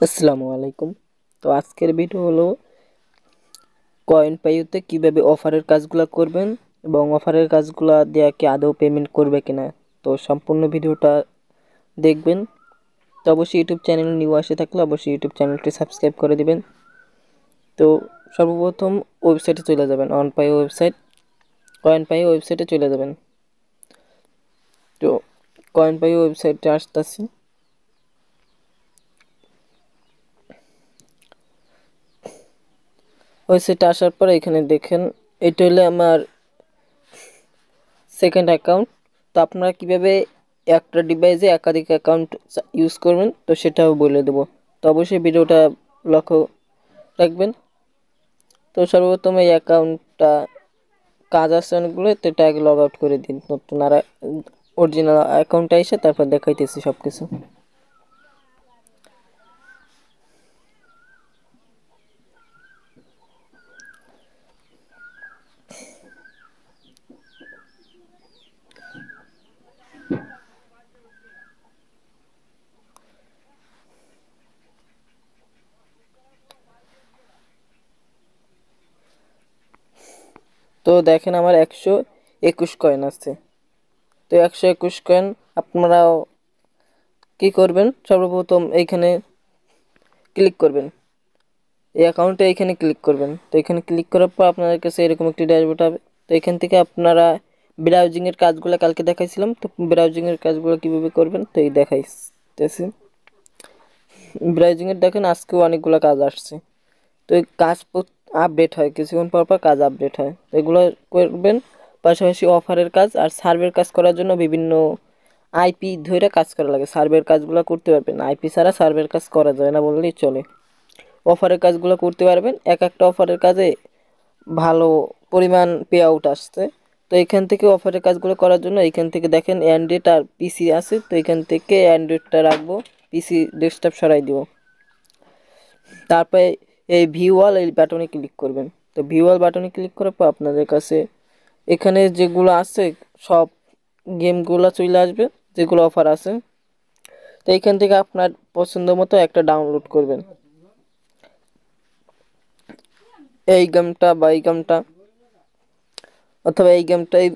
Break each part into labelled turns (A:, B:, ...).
A: আসসালামু আলাইকুম। তো আজকের ভিডিও হলো কয়েন পাইতে কিভাবে অফারের কাজগুলো করবেন এবং অফারের কাজগুলো দেওয়া কি আদৌ পেমেন্ট করবে কিনা। তো সম্পূর্ণ ভিডিওটা দেখবেন। তো অবশ্যই ইউটিউব চ্যানেল নিউ আসে থাকলে অবশ্যই ইউটিউব চ্যানেলটি সাবস্ক্রাইব করে দিবেন। তো সর্বপ্রথম ওয়েবসাইটে চলে যাবেন, অনপাই ওয়েবসাইট, কয়েন পাই ওয়েবসাইটে চলে যাবেন। তো কয়েন পাই ওয়েবসাইটে আসতেছি। ওয়েবসাইটে আসার পর এখানে দেখেন এটা হলো আমার সেকেন্ড অ্যাকাউন্ট। তো আপনারা কীভাবে একটা ডিভাইসে একাধিক অ্যাকাউন্ট ইউজ করবেন তো সেটাও বলে দেবো। তো অবশ্যই ভিডিওটা লক্ষ্য রাখবেন। তো সর্বপ্রথম এই অ্যাকাউন্টটা কাজ আছে অনেকগুলো, তো এটা আগে লগ আউট করে দিন। নতুন আর অরিজিনাল অ্যাকাউন্টটা এসে তারপর দেখাইতেছি সব কিছু। তো দেখেন আমার 121 কয়েন আছে। তো 121 কয়েন আপনারাও কি করবেন, সর্বপ্রথম এইখানে ক্লিক করবেন, এই অ্যাকাউন্টে এইখানে ক্লিক করবেন। তো এখানে ক্লিক করার পর আপনাদের কাছে এরকম একটি ড্যাশবোর্ড হবে। তো এখান থেকে আপনারা ব্রাউজিংয়ের কাজগুলো কালকে দেখাইছিলাম, তো ব্রাউজিংয়ের কাজগুলো কীভাবে করবেন তো এই দেখাইতেছি। ব্রাউজিংয়ের দেখেন আজকেও অনেকগুলো কাজ আসছে। তো এই কাজ আপডেট হয়, কিছুক্ষণ পর পর কাজ আপডেট হয়, তো এগুলো করবেন। পাশাপাশি অফারের কাজ আর সার্ভের কাজ করার জন্য বিভিন্ন আইপি ধরে কাজ করা লাগে। সার্ভের কাজগুলো করতে পারবেন, আইপি ছাড়া সার্ভের কাজ করা যায় না বললেই চলে। অফারের কাজগুলো করতে পারবেন, এক একটা অফারের কাজে ভালো পরিমাণ পে আউট আসছে। তো এখান থেকে অফারের কাজগুলো করার জন্য এখান থেকে দেখেন অ্যান্ড্রয়েড আর পিসি আছে, তো এখান থেকে অ্যান্ড্রয়েডটা রাখবো, পিসি ডেস্কটপ সরাই দিব। তারপরে এই ভিউ অল এই বাটনে ক্লিক করবেন। তো ভিউ অল বাটনে ক্লিক করার পর আপনাদের কাছে এখানে যেগুলো আছে সব গেমগুলো চলে আসবে, যেগুলো অফার আছে। তো এইখান থেকে আপনার পছন্দ মতো একটা ডাউনলোড করবেন, এই গেমটা বা এই গেমটা, অথবা এই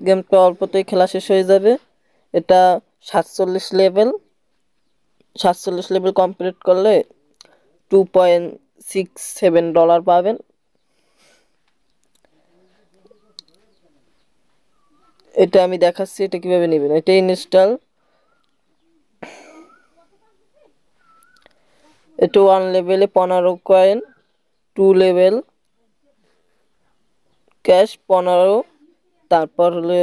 A: গেমটা অল্পতেই খেলা শেষ হয়ে যাবে। এটা 47 লেভেল কমপ্লিট করলে $2.67 পাবেন। এটা আমি দেখাচ্ছি এটা কিভাবে নেবেন। এটা ইনস্টল, এটা 1 লেভেলে 15 কয়েন, 2 লেভেল ক্যাশ 15। তারপর হলে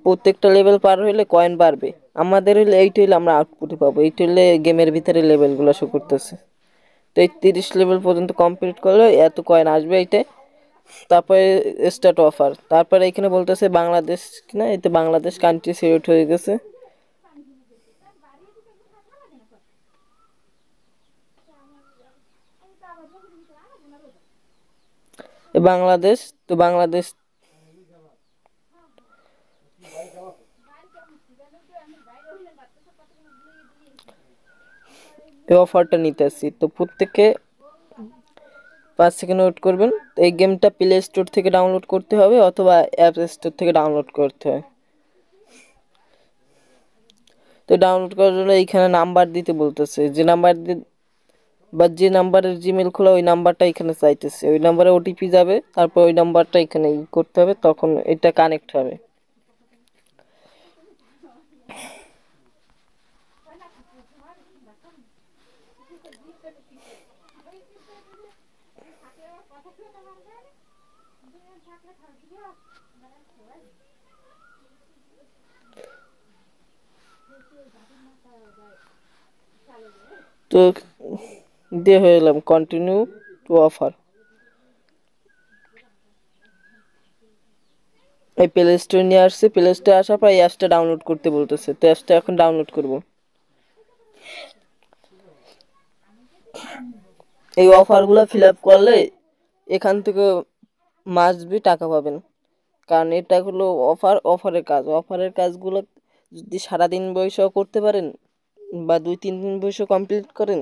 A: প্রত্যেকটা লেভেল পার হইলে কয়েন বাড়বে। আমাদের হইলে এইটা হইলে আমরা আউটপুটে পাবো, এইটা হইলে গেমের ভিতরে লেভেলগুলো শো করতেছে। তো এই 30 লেভেল পর্যন্ত কমপ্লিট করলে এত কয়েন আসবে এইটা। তারপরে স্টার্ট অফার, তারপরে এখানে বলতেছে বাংলাদেশ কিনা, এতে বাংলাদেশ কান্ট্রি সিলেক্ট হয়ে গেছে। বাংলাদেশ, তো বাংলাদেশ এই অফারটা নিতে আসছি। তো প্রত্যেকে 5 সেকেন্ড ওয়েট করবেন। এই গেমটা প্লে স্টোর থেকে ডাউনলোড করতে হবে অথবা অ্যাপ স্টোর থেকে ডাউনলোড করতে হয়। তো ডাউনলোড করার জন্য এইখানে নাম্বার দিতে বলতেছে, যে নাম্বার বা যে নাম্বারের জিমেল খোলা ওই নাম্বারটা এখানে চাইতেছে, ওই নাম্বারে ওটিপি যাবে, তারপর ওই নাম্বারটা এখানে করতে হবে, তখন এটা কানেক্ট হবে। তো দিয়ে হয়ে গেলাম কন্টিনিউ টু অফার। এই প্লে স্টোরে নিয়ে আসছে, প্লে স্টোরে আসার পর এই অ্যাপসটা ডাউনলোড করতে বলতেছে, তো অ্যাপসটা এখন ডাউনলোড করব। এই অফারগুলো ফিল আপ করলে এখান থেকে মাস্ট বি টাকা পাবেন, কারণ এটা হলো অফারের কাজ। অফারের কাজগুলো যদি সারাদিন বয়সেও করতে পারেন বা 2-3 দিন বয়সেও কমপ্লিট করেন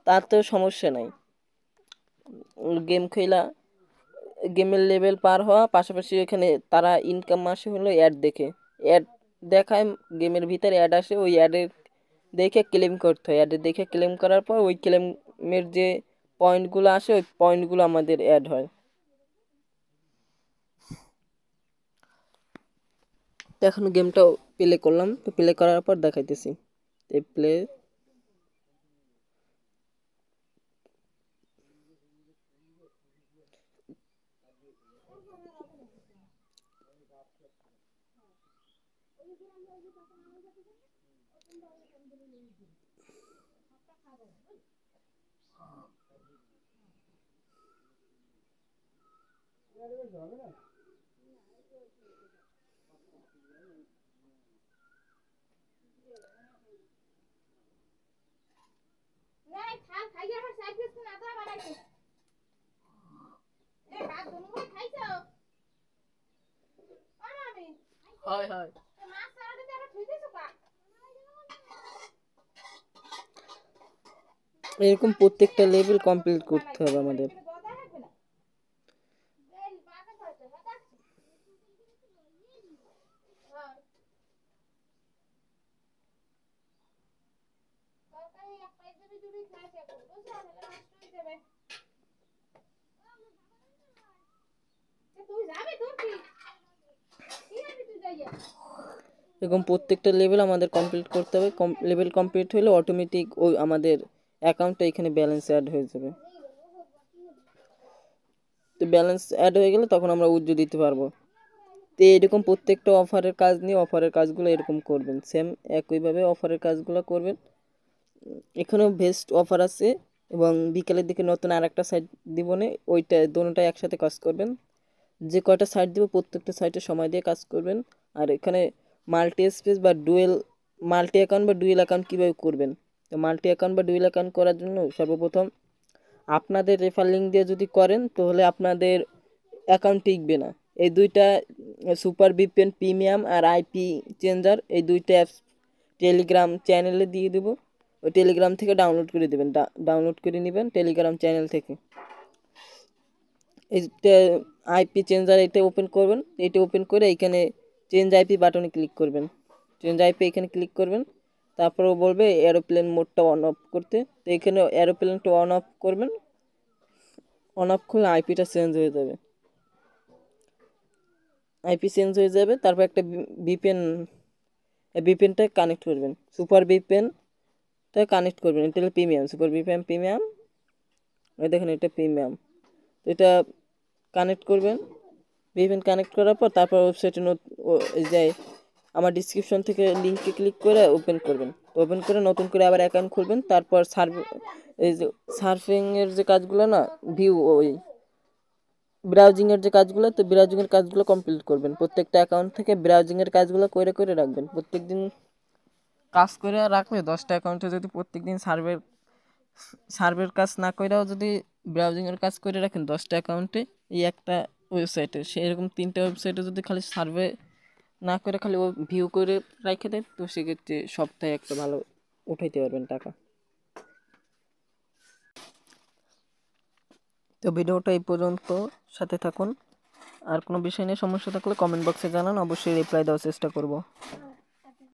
A: তার তো সমস্যা নাই। গেম খেলা, গেমের লেভেল পার হওয়া, পাশাপাশি এখানে তারা ইনকাম আসে হলো অ্যাড দেখে, অ্যাড দেখায়, গেমের ভিতরে অ্যাড আসে, ওই অ্যাডের দেখে ক্লেম করতে হয়, অ্যাডের দেখে ক্লেম করার পর ওই ক্লেমের যে পয়েন্টগুলো আসে ওই পয়েন্টগুলো আমাদের অ্যাড হয়। তো এখন গেমটাও প্লে করলাম, তো প্লে করার পর দেখাইতেছি প্লে। হয় হয়, এরকম প্রত্যেকটা লেভেল কমপ্লিট করতে হবে আমাদের। এরকম প্রত্যেকটা লেভেল আমাদের কমপ্লিট করতে হবে। লেভেল কমপ্লিট হলে অটোমেটিক ওই আমাদের অ্যাকাউন্টটা এখানে ব্যালেন্স অ্যাড হয়ে যাবে। তো ব্যালেন্স অ্যাড হয়ে গেলে তখন আমরা উজ্জ্ব দিতে পারবো। তো এরকম প্রত্যেকটা অফারের কাজ নিয়ে অফারের কাজগুলো এরকম করবেন, সেম একইভাবে অফারের কাজগুলো করবেন। এখানেও বেস্ট অফার আছে, এবং বিকেলের দিকে নতুন আর একটা সাইট দিব না, ওইটা দোনোটাই একসাথে কাজ করবেন। যে কয়টা সাইট দিব প্রত্যেকটা সাইটে সময় দিয়ে কাজ করবেন। আর এখানে মাল্টি স্পেস বা ডুয়েল, মাল্টি অ্যাকাউন্ট বা ডুয়েল অ্যাকাউন্ট কীভাবে করবেন। তো মাল্টি অ্যাকাউন্ট বা ডুয়েল অ্যাকাউন্ট করার জন্য সর্বপ্রথম আপনাদের রেফার লিঙ্ক দিয়ে যদি করেন তাহলে আপনাদের অ্যাকাউন্ট টিকবে না। এই দুইটা সুপার ভিপিএন প্রিমিয়াম আর আইপি চেঞ্জার, এই দুইটা অ্যাপস টেলিগ্রাম চ্যানেলে দিয়ে দেবো, ওই টেলিগ্রাম থেকে ডাউনলোড করে দেবেন, ডাউনলোড করে নেবেন টেলিগ্রাম চ্যানেল থেকে। এইটা আইপি চেঞ্জার, এটা ওপেন করবেন, এটা ওপেন করে এইখানে চেঞ্জ আইপি বাটনে ক্লিক করবেন, চেঞ্জ আইপি এখানে ক্লিক করবেন। তারপরে বলবে এরোপ্লেন মোডটা অন অফ করতে, তো এখানে এরোপ্লেনটা অন অফ করবেন, অন অফ করলে আইপিটা চেঞ্জ হয়ে যাবে, আইপি চেঞ্জ হয়ে যাবে। তারপর একটা ভিপিএন, ভিপিএনটা কানেক্ট করবেন, সুপার ভিপিএনটা কানেক্ট করবেন, এটা হলো প্রিমিয়াম, সুপার ভিপিএন প্রিমিয়াম, ওই দেখেন এটা প্রিমিয়াম। তো এটা কানেক্ট করবেন, ভিপিএন কানেক্ট করার পর তারপর ওয়েবসাইটে যাই আমার ডিসক্রিপশন থেকে লিঙ্কে ক্লিক করে ওপেন করবেন, ওপেন করে নতুন করে আবার অ্যাকাউন্ট খুলবেন। তারপর এই যে সার্ফিংয়ের যে কাজগুলো না, ভিউ ওই ব্রাউজিংয়ের যে কাজগুলো, তো ব্রাউজিংয়ের কাজগুলো কমপ্লিট করবেন। প্রত্যেকটা অ্যাকাউন্ট থেকে ব্রাউজিংয়ের কাজগুলো করে করে রাখবেন, প্রত্যেক দিন কাজ করে রাখলে 10টা অ্যাকাউন্টে যদি প্রত্যেক দিন সার্ভের কাজ না করেও যদি ব্রাউজিংয়ের কাজ করে রাখেন 10টা অ্যাকাউন্টে, এই একটা ওয়েবসাইটে সেরকম 3টা ওয়েবসাইটে যদি খালি সার্ভে না করে খালি ও ভিউ করে রেখে দেয়, তো সেক্ষেত্রে সপ্তাহে একটা ভালো উঠাইতে পারবেন টাকা। তো ভিডিওটা এই পর্যন্ত, সাথে থাকুন। আর কোনো বিষয় নিয়ে সমস্যা থাকলে কমেন্ট বক্সে জানান, অবশ্যই রিপ্লাই দেওয়ার চেষ্টা করব।